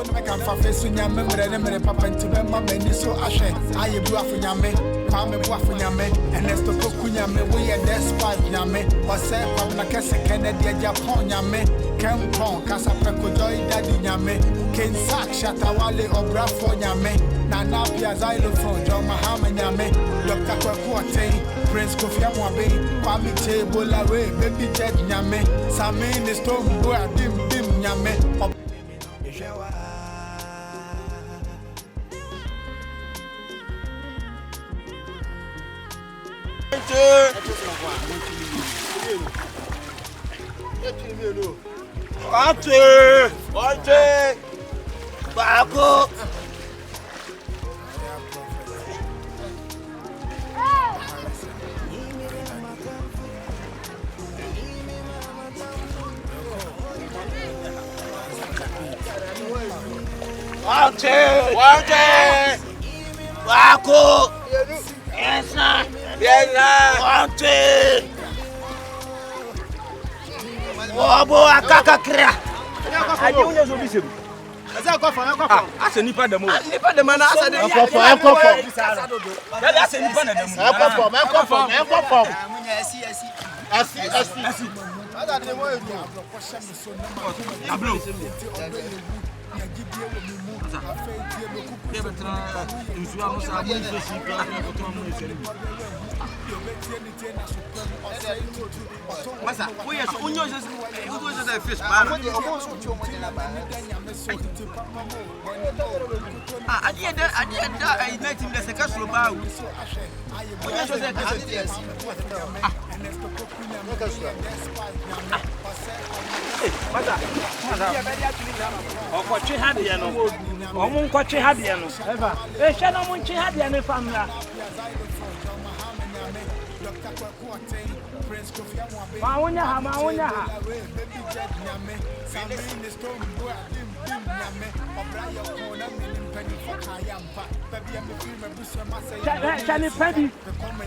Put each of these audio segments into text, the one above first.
can face when you're memory, papa, and to remember, so ashe. I am Buafunyame, Pame Buafunyame, and Nesto Kunyame, we are despite Yame, or say, Papa Kessa Kennedy, Japon Yame, Campon, Casapreco Joy, Daddy Yame, Ken Sak, Shatawale, or Brafo Yame, Nanapia Xylophone, John Mahama Yame, Dr. Kwakwate, Prince Kofi Amwabe, Kwame Table away, Baby Jet Yame, Samin is Tom Boy, Dim Yame.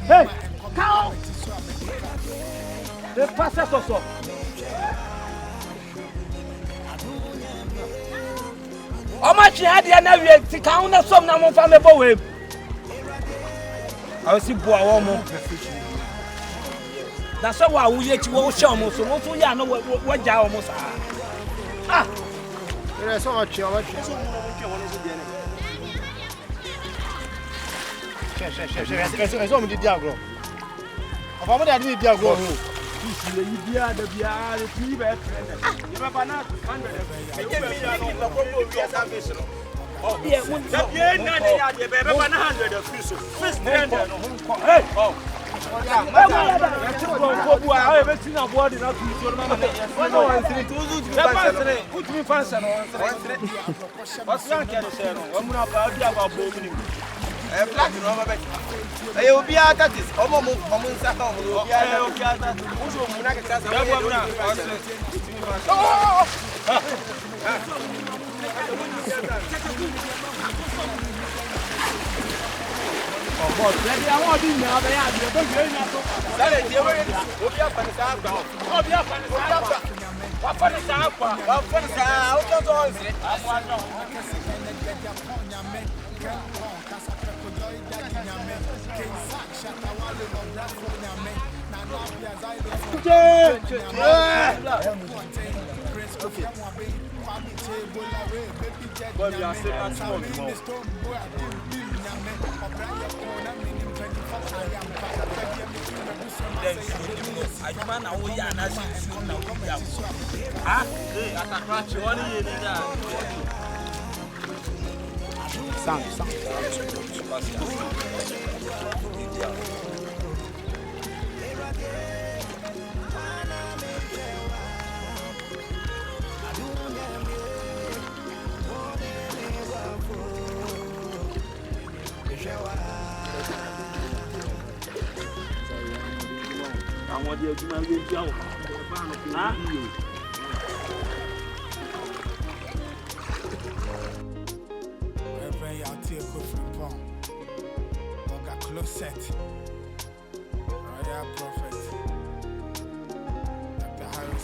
Hey, cow! The pastor also. How much had the other to count of some number from the boy? I see Boa. That's why we yet will show me so what we are know what you almost are. Ah, there's so much. It's only the diagram. Of our dad, the diagram. The three bed. You have not 100. Oh, yeah, 100 of fish. First, hey, oh. I haven't seen a body not to your mamma. Put me fast and what's wrong? Can you say? I'm not about booming. Black number. I will be at that.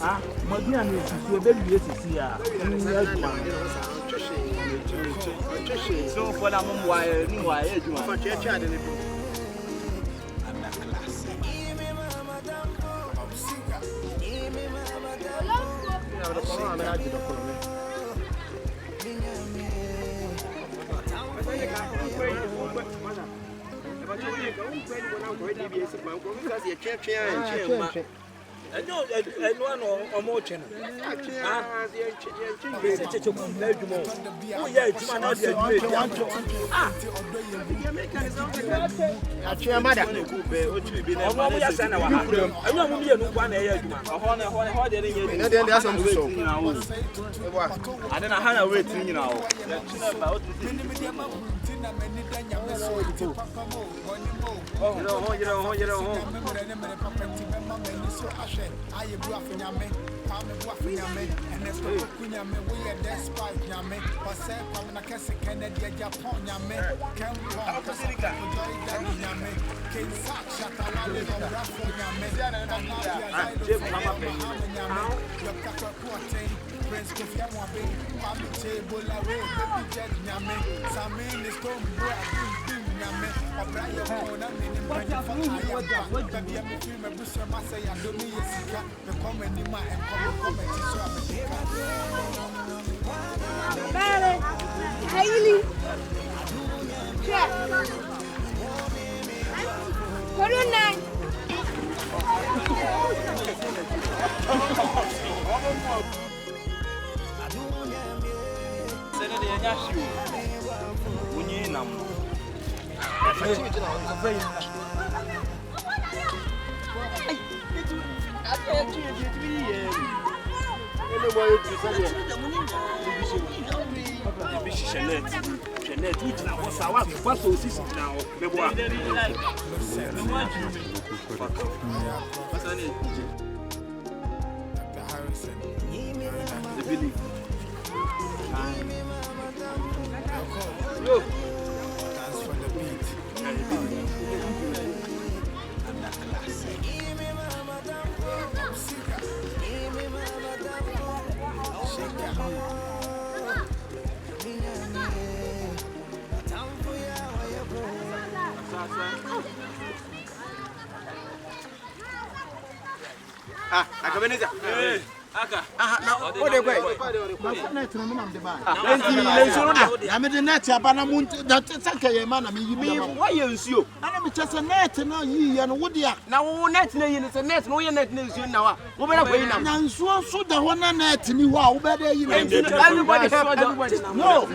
Ah, my dear, you baby, yes, So for that mum why no why you for church and the I know one or more channel. I you bluff in Yame, Palm and Bluff in Yame, and there's no Kunyame, we are despite Yame, or say, Pamela Cassie Kennedy, Japon Yame, Ken Walk, Yame, King Sack, Shakalali, or Raffle Yame, your Kaka Quartain, Prince Kofia Wabi, Pammy Table, Away, Baby Jet Yame, Samin is going to Yame, or Brian Corner, meaning what the film of Bush, I say, I don't need a cigar, the common in my and comment to show Hailey. Check. What do you name? ACABENEZER. Aka. What they way? I made a net, Abana, that's a man. I mean, why you? I'm just a net, no, ye and Woody. Now, net, is a net, no, net news you now. What about so the one net, and you are better. Everybody have everybody. No,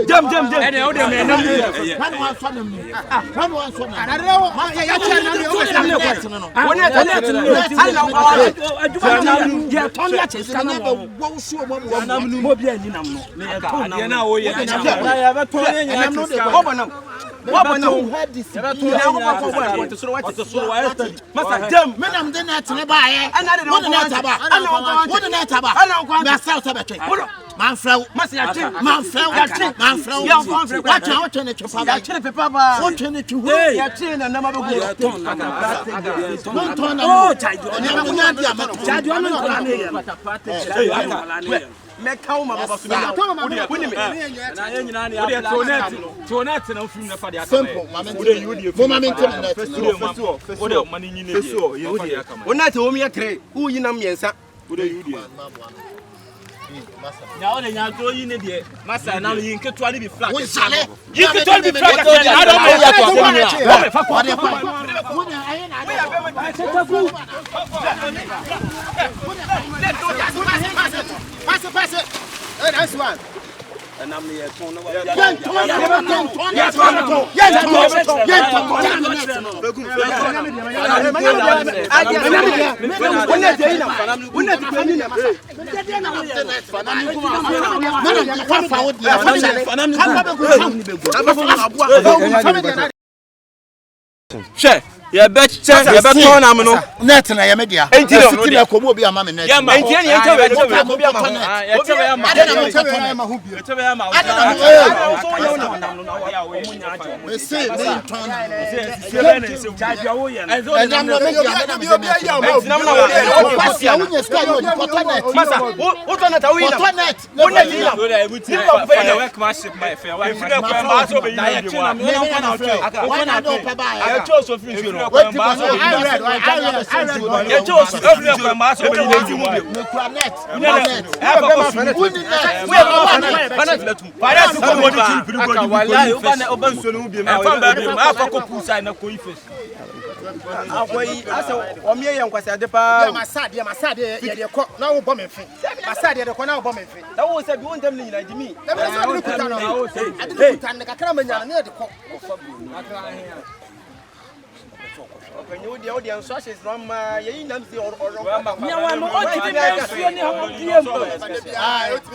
Jump. And the other man, Manfrau, watch out on it, Papa. Fortunately, and number now they are going in the Massa. Now you can try to be flat. You can try to be flat. I don't know. And I'm here to Ya bet on am no. Net na ya media. Enti no City na komo obi ama me net. Enti ne yenta we obi ama net. Obi ama. Ada na mo Enti we ama. We say me turn. Charge wo ye. And I'm not media na me net. Kwasi a wunya sky no di net. Masa, wo to net a win. Net. Wo net ina. Wo work machine my fair. Wa fi ko mba so be yin. Why not no pa ba? Ya cho so fi no. I chose every of my so many days. When you the audience sources from ye nam si or me wan no o ti me nsuo ni ho biem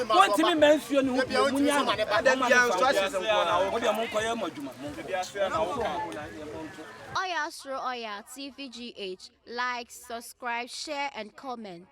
won ti me mensuo ni ho munya the sources o de mon koye madwuma Oyaa Suro Oyaa Tvgh. Like, subscribe, share and comment.